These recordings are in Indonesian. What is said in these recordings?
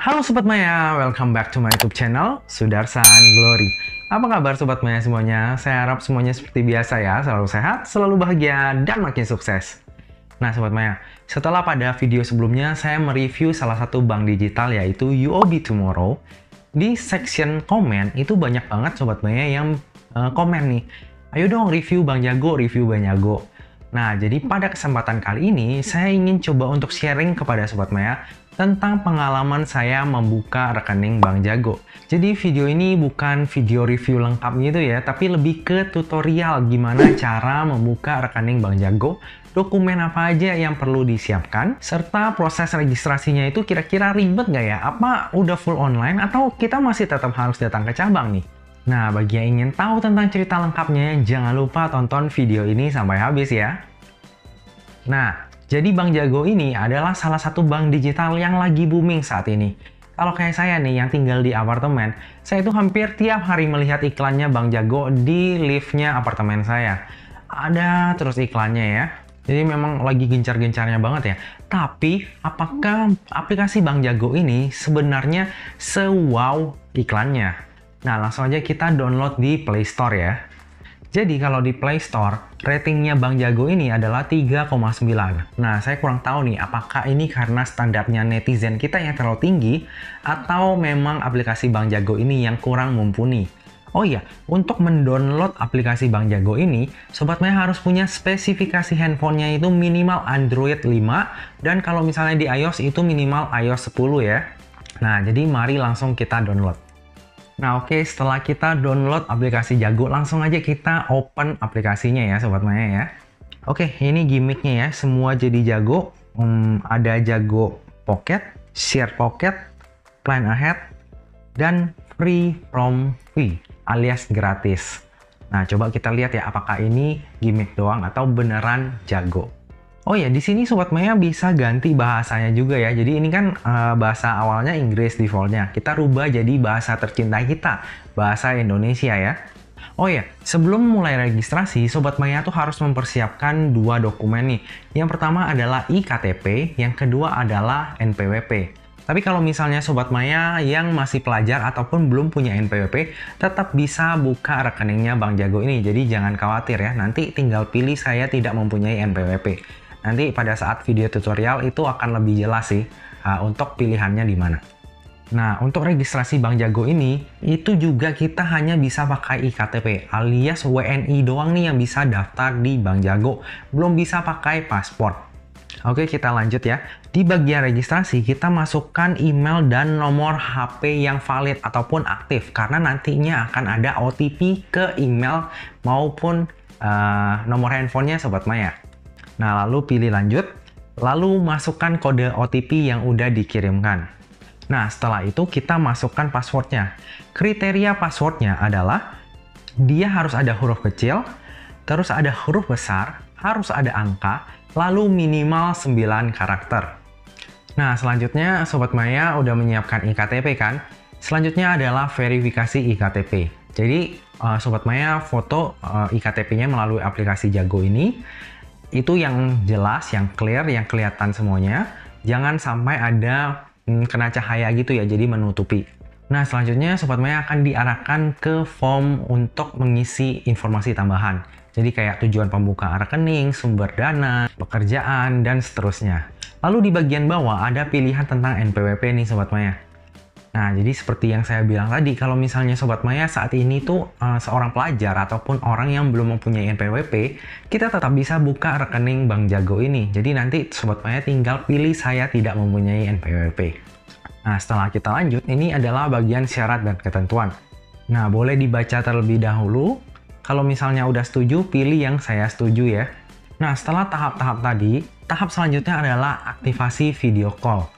Halo Sobat Maya, welcome back to my YouTube channel, Sudarsan Glory. Apa kabar Sobat Maya semuanya? Saya harap semuanya seperti biasa ya, selalu sehat, selalu bahagia, dan makin sukses. Nah Sobat Maya, setelah pada video sebelumnya saya mereview salah satu bank digital yaitu UOB Tomorrow, di section komen itu banyak banget Sobat Maya yang komen nih, ayo dong review Bank Jago, review Bank Jago. Nah, jadi pada kesempatan kali ini, saya ingin coba untuk sharing kepada Sobat Maya tentang pengalaman saya membuka rekening Bank Jago. Jadi video ini bukan video review lengkap gitu ya, tapi lebih ke tutorial gimana cara membuka rekening Bank Jago, dokumen apa aja yang perlu disiapkan, serta proses registrasinya itu kira-kira ribet nggak ya? Apa udah full online atau kita masih tetap harus datang ke cabang nih? Nah, bagi yang ingin tahu tentang cerita lengkapnya, jangan lupa tonton video ini sampai habis ya. Nah, jadi Bank Jago ini adalah salah satu bank digital yang lagi booming saat ini. Kalau kayak saya nih yang tinggal di apartemen, saya itu hampir tiap hari melihat iklannya Bank Jago di liftnya apartemen saya. Ada terus iklannya ya. Jadi memang lagi gencar-gencarnya banget ya. Tapi, apakah aplikasi Bank Jago ini sebenarnya se-wow iklannya? Nah, langsung aja kita download di Play Store ya. Jadi kalau di Play Store, ratingnya Bank Jago ini adalah 3,9. Nah, saya kurang tahu nih, apakah ini karena standarnya netizen kita yang terlalu tinggi, atau memang aplikasi Bank Jago ini yang kurang mumpuni. Oh iya, untuk mendownload aplikasi Bank Jago ini, Sobat Maya harus punya spesifikasi handphonenya itu minimal Android 5, dan kalau misalnya di iOS itu minimal iOS 10 ya. Nah, jadi mari langsung kita download. Nah oke, setelah kita download aplikasi Jago, langsung aja kita open aplikasinya ya Sobat Maya ya. Oke, ini gimmicknya ya, semua jadi Jago. Ada Jago Pocket, Share Pocket, Plan Ahead, dan Free from Fee alias gratis. Nah coba kita lihat ya, apakah ini gimmick doang atau beneran Jago. Oh ya, di sini Sobat Maya bisa ganti bahasanya juga ya. Jadi ini kan bahasa awalnya Inggris defaultnya. Kita rubah jadi bahasa tercinta kita, bahasa Indonesia ya. Oh ya, sebelum mulai registrasi, Sobat Maya tuh harus mempersiapkan dua dokumen nih. Yang pertama adalah iKTP, yang kedua adalah NPWP. Tapi kalau misalnya Sobat Maya yang masih pelajar ataupun belum punya NPWP, tetap bisa buka rekeningnya Bank Jago ini. Jadi jangan khawatir ya, nanti tinggal pilih saya tidak mempunyai NPWP. Nanti pada saat video tutorial itu akan lebih jelas sih untuk pilihannya di mana. Nah, untuk registrasi Bank Jago ini, itu juga kita hanya bisa pakai iKTP alias WNI doang nih yang bisa daftar di Bank Jago. Belum bisa pakai paspor. Oke, kita lanjut ya. Di bagian registrasi, kita masukkan email dan nomor HP yang valid ataupun aktif. Karena nantinya akan ada OTP ke email maupun nomor handphonenya Sobat Maya. Nah, lalu pilih lanjut, lalu masukkan kode OTP yang udah dikirimkan. Nah, setelah itu kita masukkan passwordnya. Kriteria passwordnya adalah dia harus ada huruf kecil, terus ada huruf besar, harus ada angka, lalu minimal 9 karakter. Nah, selanjutnya Sobat Maya udah menyiapkan iKTP kan? Selanjutnya adalah verifikasi iKTP. Jadi, Sobat Maya foto iKTP-nya melalui aplikasi Jago ini. Itu yang jelas, yang clear, yang kelihatan semuanya. Jangan sampai ada kena cahaya gitu ya, jadi menutupi. Nah, selanjutnya Sobat Maya akan diarahkan ke form untuk mengisi informasi tambahan. Jadi kayak tujuan pembukaan rekening, sumber dana, pekerjaan, dan seterusnya. Lalu di bagian bawah ada pilihan tentang NPWP nih Sobat Maya. Nah, jadi seperti yang saya bilang tadi, kalau misalnya Sobat Maya saat ini tuh seorang pelajar ataupun orang yang belum mempunyai NPWP, kita tetap bisa buka rekening Bank Jago ini. Jadi nanti Sobat Maya tinggal pilih saya tidak mempunyai NPWP. Nah, setelah kita lanjut, ini adalah bagian syarat dan ketentuan. Nah, boleh dibaca terlebih dahulu. Kalau misalnya udah setuju, pilih yang saya setuju ya. Nah, setelah tahap-tahap tadi, tahap selanjutnya adalah aktivasi video call.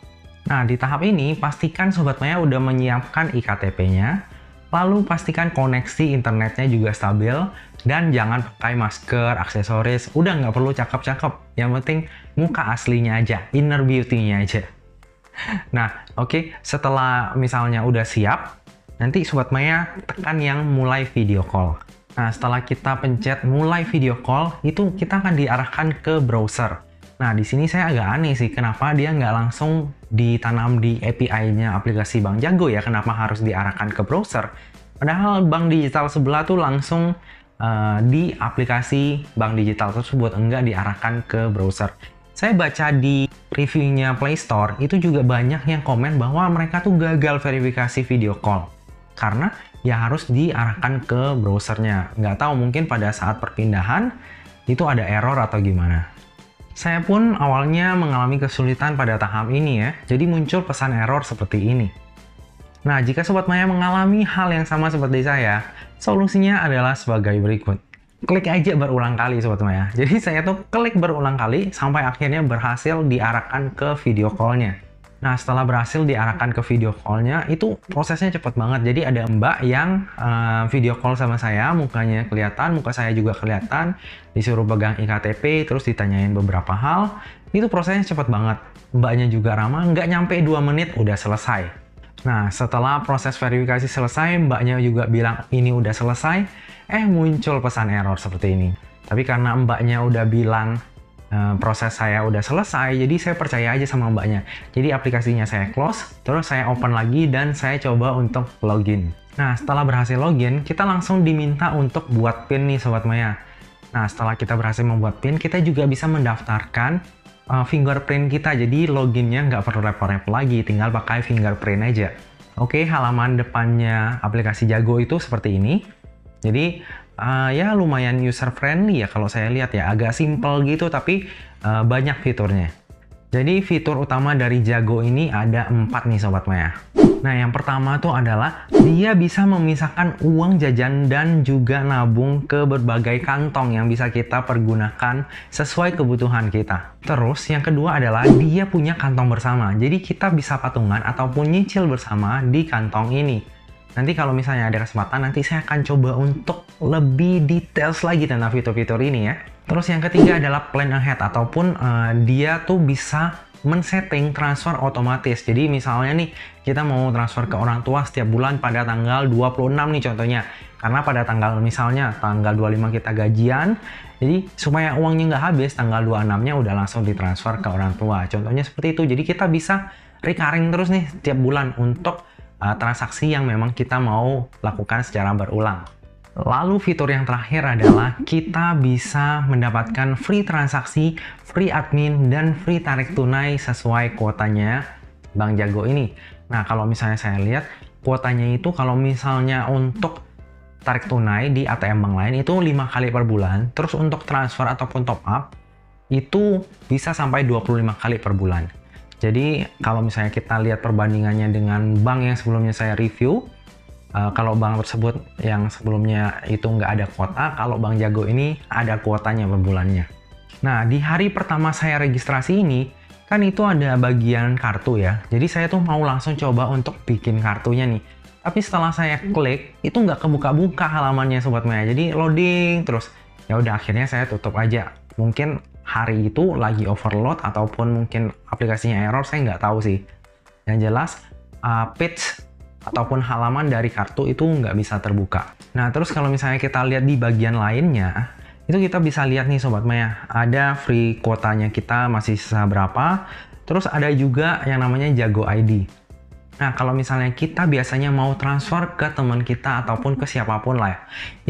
Nah, di tahap ini, pastikan Sobat Maya udah menyiapkan iKTP-nya, lalu pastikan koneksi internetnya juga stabil, dan jangan pakai masker, aksesoris, udah nggak perlu cakep-cakep. Yang penting muka aslinya aja, inner beauty-nya aja. Nah, oke, setelah misalnya udah siap, nanti Sobat Maya tekan yang mulai video call. Nah, setelah kita pencet mulai video call, itu kita akan diarahkan ke browser. Nah, di sini saya agak aneh sih, kenapa dia nggak langsung ditanam di API-nya aplikasi Bank Jago ya, kenapa harus diarahkan ke browser? Padahal bank digital sebelah tuh langsung di aplikasi bank digital tersebut, enggak diarahkan ke browser. Saya baca di reviewnya Play Store, itu juga banyak yang komen bahwa mereka tuh gagal verifikasi video call. Karena ya harus diarahkan ke browsernya. Nggak tahu, mungkin pada saat perpindahan itu ada error atau gimana. Saya pun awalnya mengalami kesulitan pada tahap ini ya, jadi muncul pesan error seperti ini. Nah, jika Sobat Maya mengalami hal yang sama seperti saya, solusinya adalah sebagai berikut. Klik aja berulang kali Sobat Maya. Jadi saya tuh klik berulang kali sampai akhirnya berhasil diarahkan ke video call-nya. Nah, setelah berhasil diarahkan ke video call-nya, itu prosesnya cepat banget. Jadi ada mbak yang video call sama saya, mukanya kelihatan, muka saya juga kelihatan, disuruh pegang iktp, terus ditanyain beberapa hal. Itu prosesnya cepat banget. Mbaknya juga ramah, nggak nyampe 2 menit udah selesai. Nah, setelah proses verifikasi selesai, mbaknya juga bilang ini udah selesai, muncul pesan error seperti ini. Tapi karena mbaknya udah bilang proses saya udah selesai, jadi saya percaya aja sama mbaknya. Jadi aplikasinya saya close, terus saya open lagi dan saya coba untuk login. Nah, setelah berhasil login, kita langsung diminta untuk buat PIN nih Sobat Maya. Nah, setelah kita berhasil membuat PIN, kita juga bisa mendaftarkan fingerprint kita, jadi loginnya nggak perlu repot-repot lagi, tinggal pakai fingerprint aja. Oke, halaman depannya aplikasi Jago itu seperti ini. Jadi ya lumayan user friendly ya kalau saya lihat ya, agak simple gitu tapi banyak fiturnya. Jadi fitur utama dari Jago ini ada 4 nih Sobat Maya. Nah, yang pertama tuh adalah dia bisa memisahkan uang jajan dan juga nabung ke berbagai kantong yang bisa kita pergunakan sesuai kebutuhan kita. Terus yang kedua adalah dia punya kantong bersama. Jadi kita bisa patungan ataupun nyicil bersama di kantong ini. Nanti kalau misalnya ada kesempatan, nanti saya akan coba untuk lebih details lagi tentang fitur-fitur ini ya. Terus yang ketiga adalah plan ahead ataupun dia tuh bisa men-setting transfer otomatis. Jadi misalnya nih, kita mau transfer ke orang tua setiap bulan pada tanggal 26 nih contohnya. Karena pada tanggal misalnya tanggal 25 kita gajian, jadi supaya uangnya nggak habis, tanggal 26-nya udah langsung ditransfer ke orang tua. Contohnya seperti itu. Jadi kita bisa recurring terus nih setiap bulan untuk transaksi yang memang kita mau lakukan secara berulang. Lalu fitur yang terakhir adalah kita bisa mendapatkan free transaksi, free admin, dan free tarik tunai sesuai kuotanya Bank Jago ini. Nah, kalau misalnya saya lihat kuotanya itu kalau misalnya untuk tarik tunai di ATM bank lain itu 5 kali per bulan. Terus untuk transfer ataupun top up itu bisa sampai 25 kali per bulan. Jadi kalau misalnya kita lihat perbandingannya dengan bank yang sebelumnya saya review, kalau bank tersebut yang sebelumnya itu nggak ada kuota, kalau Bank Jago ini ada kuotanya per bulannya. Nah, di hari pertama saya registrasi ini, kan itu ada bagian kartu ya. Jadi saya tuh mau langsung coba untuk bikin kartunya nih. Tapi setelah saya klik, itu nggak kebuka-buka halamannya Sobat Maya. Jadi loading terus. Ya udah akhirnya saya tutup aja. Mungkin hari itu lagi overload ataupun mungkin aplikasinya error, saya nggak tahu sih. Yang jelas, page ataupun halaman dari kartu itu nggak bisa terbuka. Nah, terus kalau misalnya kita lihat di bagian lainnya, itu kita bisa lihat nih Sobat Maya, ada free kuotanya kita masih sisa berapa, terus ada juga yang namanya Jago ID. Nah, kalau misalnya kita biasanya mau transfer ke teman kita ataupun ke siapapun lah ya,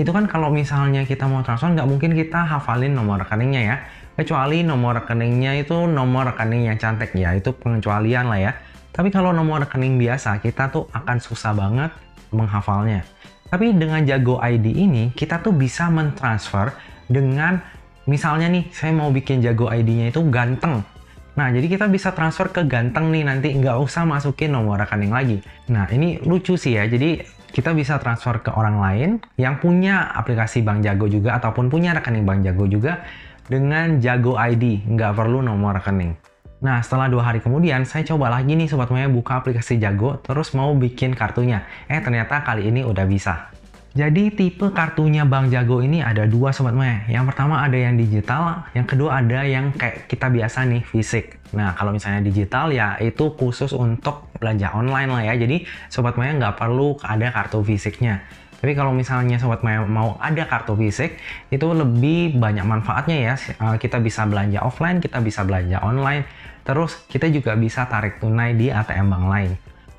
itu kan kalau misalnya kita mau transfer nggak mungkin kita hafalin nomor rekeningnya ya, kecuali nomor rekeningnya itu nomor rekening yang cantik ya, itu pengecualian lah ya. Tapi kalau nomor rekening biasa, kita tuh akan susah banget menghafalnya. Tapi dengan Jago ID ini, kita tuh bisa mentransfer dengan, misalnya nih, saya mau bikin Jago ID-nya itu Ganteng. Nah, jadi kita bisa transfer ke Ganteng nih, nanti nggak usah masukin nomor rekening lagi. Nah, ini lucu sih ya, jadi kita bisa transfer ke orang lain yang punya aplikasi Bank Jago juga, ataupun punya rekening Bank Jago juga, dengan Jago ID, nggak perlu nomor rekening. Nah, setelah 2 hari kemudian, saya coba lagi nih Sobat Maya buka aplikasi Jago, terus mau bikin kartunya. Ternyata kali ini udah bisa. Jadi, tipe kartunya Bank Jago ini ada 2 Sobat Maya. Yang pertama ada yang digital, yang kedua ada yang kayak kita biasa nih, fisik. Nah, kalau misalnya digital ya itu khusus untuk belanja online lah ya. Jadi, Sobat Maya nggak perlu ada kartu fisiknya. Tapi kalau misalnya Sobat Maya mau ada kartu fisik, itu lebih banyak manfaatnya ya. Kita bisa belanja offline, kita bisa belanja online. Terus kita juga bisa tarik tunai di ATM bank lain.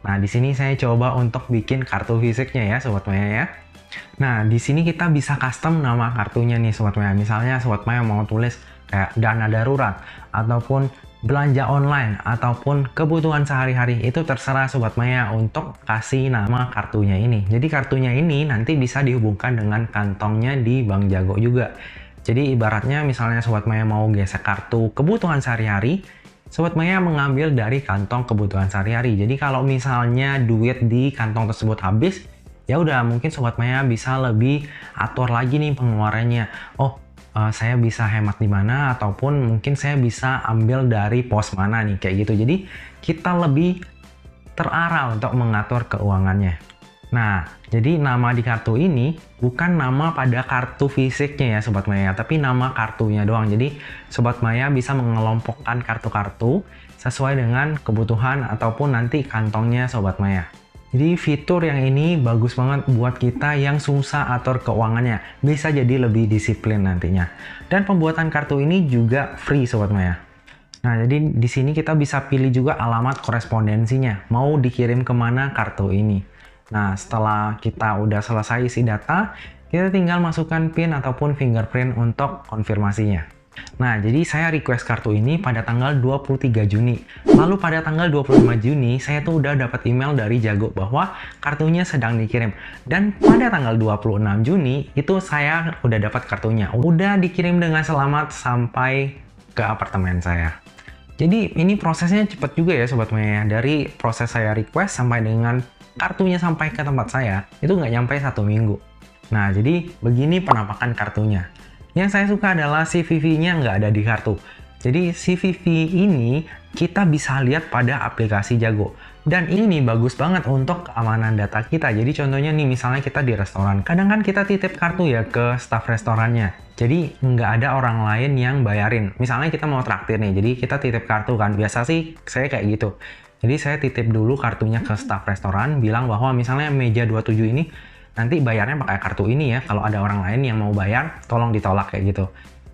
Nah, di sini saya coba untuk bikin kartu fisiknya ya Sobat Maya ya. Nah, di sini kita bisa custom nama kartunya nih Sobat Maya. Misalnya Sobat Maya mau tulis kayak dana darurat, ataupun belanja online, ataupun kebutuhan sehari-hari. Itu terserah Sobat Maya untuk kasih nama kartunya ini. Jadi kartunya ini nanti bisa dihubungkan dengan kantongnya di Bank Jago juga. Jadi ibaratnya misalnya Sobat Maya mau gesek kartu kebutuhan sehari-hari, Sobat Maya mengambil dari kantong kebutuhan sehari-hari. Jadi kalau misalnya duit di kantong tersebut habis, ya udah mungkin Sobat Maya bisa lebih atur lagi nih pengeluarannya. Oh, saya bisa hemat di mana, ataupun mungkin saya bisa ambil dari pos mana nih, kayak gitu. Jadi kita lebih terarah untuk mengatur keuangannya. Nah, jadi nama di kartu ini bukan nama pada kartu fisiknya ya Sobat Maya, tapi nama kartunya doang. Jadi Sobat Maya bisa mengelompokkan kartu-kartu sesuai dengan kebutuhan ataupun nanti kantongnya Sobat Maya. Jadi fitur yang ini bagus banget buat kita yang susah atur keuangannya. Bisa jadi lebih disiplin nantinya. Dan pembuatan kartu ini juga free Sobat Maya. Nah, jadi di sini kita bisa pilih juga alamat korespondensinya. Mau dikirim kemana kartu ini. Nah, setelah kita udah selesai isi data, kita tinggal masukkan PIN ataupun fingerprint untuk konfirmasinya. Nah, jadi saya request kartu ini pada tanggal 23 Juni. Lalu pada tanggal 25 Juni, saya tuh udah dapat email dari Jago bahwa kartunya sedang dikirim. Dan pada tanggal 26 Juni, itu saya udah dapat kartunya. Udah dikirim dengan selamat sampai ke apartemen saya. Jadi ini prosesnya cepat juga ya Sobat Maya. Dari proses saya request sampai dengan kartunya sampai ke tempat saya, itu nggak nyampe 1 minggu. Nah, jadi begini penampakan kartunya. Yang saya suka adalah CVV-nya nggak ada di kartu. Jadi CVV ini kita bisa lihat pada aplikasi Jago. Dan ini bagus banget untuk keamanan data kita. Jadi contohnya nih, misalnya kita di restoran. Kadang kan kita titip kartu ya ke staff restorannya. Jadi nggak ada orang lain yang bayarin. Misalnya kita mau traktir nih, jadi kita titip kartu kan. Biasa sih saya kayak gitu. Jadi saya titip dulu kartunya ke staff restoran, bilang bahwa misalnya meja 27 ini nanti bayarnya pakai kartu ini ya. Kalau ada orang lain yang mau bayar, tolong ditolak kayak gitu.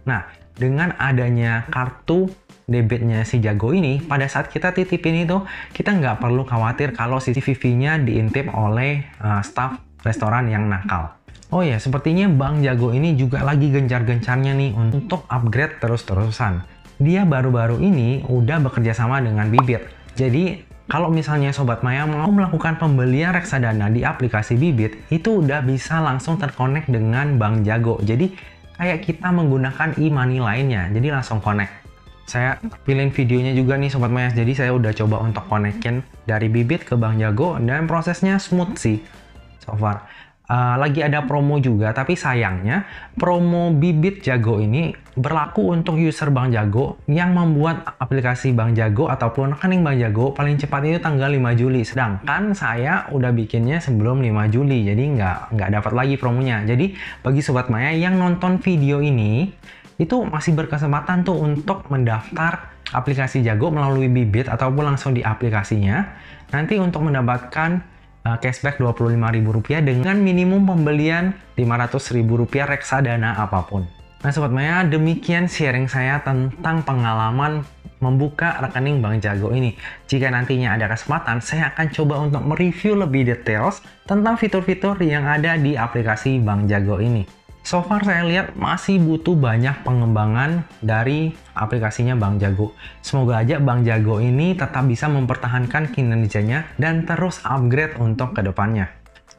Nah, dengan adanya kartu debitnya si Jago ini, pada saat kita titipin itu, kita nggak perlu khawatir kalau CVV-nya diintip oleh staff restoran yang nakal. Oh ya, sepertinya Bank Jago ini juga lagi gencar-gencarnya nih untuk upgrade terus-terusan. Dia baru-baru ini udah bekerja sama dengan Bibit. Jadi, kalau misalnya Sobat Maya mau melakukan pembelian reksadana di aplikasi Bibit, itu udah bisa langsung terkonek dengan Bank Jago. Jadi, kayak kita menggunakan e-money lainnya, jadi langsung connect. Saya pilih videonya juga nih Sobat Maya, jadi saya udah coba untuk konekin dari Bibit ke Bank Jago, dan prosesnya smooth sih so far. Lagi ada promo juga, tapi sayangnya promo Bibit Jago ini berlaku untuk user Bank Jago yang membuat aplikasi Bank Jago ataupun rekening Bank Jago paling cepat itu tanggal 5 Juli. Sedangkan saya udah bikinnya sebelum 5 Juli, jadi nggak dapat lagi promonya. Jadi bagi Sobat Maya yang nonton video ini, itu masih berkesempatan tuh untuk mendaftar aplikasi Jago melalui Bibit ataupun langsung di aplikasinya. Nanti untuk mendapatkan cashback Rp25.000 dengan minimum pembelian Rp500.000 reksadana apapun. Nah Sobat Maya, demikian sharing saya tentang pengalaman membuka rekening Bank Jago ini. Jika nantinya ada kesempatan, saya akan coba untuk mereview lebih details tentang fitur-fitur yang ada di aplikasi Bank Jago ini. So far saya lihat masih butuh banyak pengembangan dari aplikasinya Bank Jago. Semoga aja Bank Jago ini tetap bisa mempertahankan kinerjanya dan terus upgrade untuk kedepannya.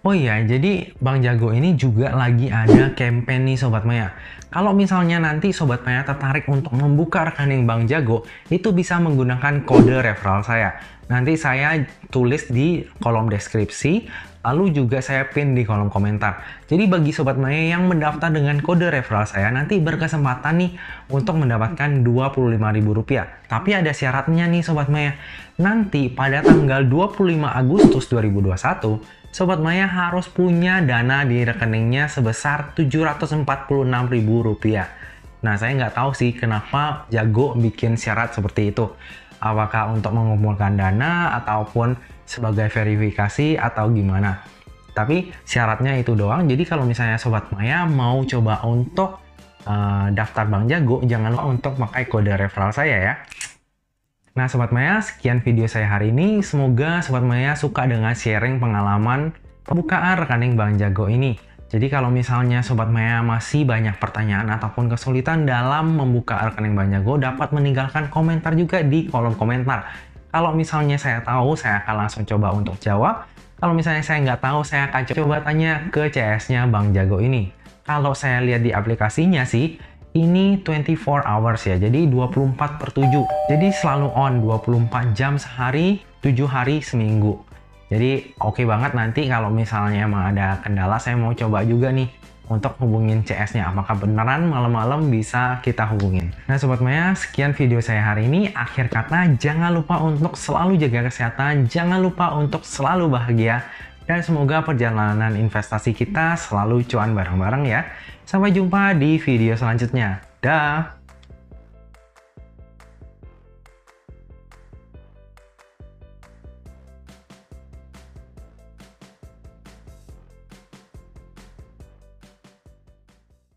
Oh iya, jadi Bank Jago ini juga lagi ada campaign nih Sobat Maya. Kalau misalnya nanti Sobat Maya tertarik untuk membuka rekening Bank Jago, itu bisa menggunakan kode referral saya. Nanti saya tulis di kolom deskripsi, lalu juga saya pin di kolom komentar. Jadi bagi Sobat Maya yang mendaftar dengan kode referral saya, nanti berkesempatan nih untuk mendapatkan Rp25.000. Tapi ada syaratnya nih Sobat Maya. Nanti pada tanggal 25 Agustus 2021, Sobat Maya harus punya dana di rekeningnya sebesar Rp746.000. Nah, saya nggak tahu sih kenapa Jago bikin syarat seperti itu. Apakah untuk mengumpulkan dana ataupun sebagai verifikasi atau gimana. Tapi syaratnya itu doang. Jadi kalau misalnya Sobat Maya mau coba untuk daftar Bank Jago, jangan lupa untuk pakai kode referral saya ya. Nah Sobat Maya, sekian video saya hari ini. Semoga Sobat Maya suka dengan sharing pengalaman pembukaan rekening Bank Jago ini. Jadi kalau misalnya Sobat Maya masih banyak pertanyaan ataupun kesulitan dalam membuka rekening Bank Jago, dapat meninggalkan komentar juga di kolom komentar. Kalau misalnya saya tahu, saya akan langsung coba untuk jawab. Kalau misalnya saya nggak tahu, saya akan coba tanya ke CS-nya Bank Jago ini. Kalau saya lihat di aplikasinya sih, ini 24 hours ya, jadi 24/7. Jadi selalu on 24 jam sehari, 7 hari seminggu. Jadi oke banget nanti kalau misalnya emang ada kendala, saya mau coba juga nih untuk hubungin CS-nya. Apakah beneran malam-malam bisa kita hubungin. Nah Sobat Maya, sekian video saya hari ini. Akhir kata, jangan lupa untuk selalu jaga kesehatan, jangan lupa untuk selalu bahagia, dan semoga perjalanan investasi kita selalu cuan bareng-bareng ya. Sampai jumpa di video selanjutnya. Dah!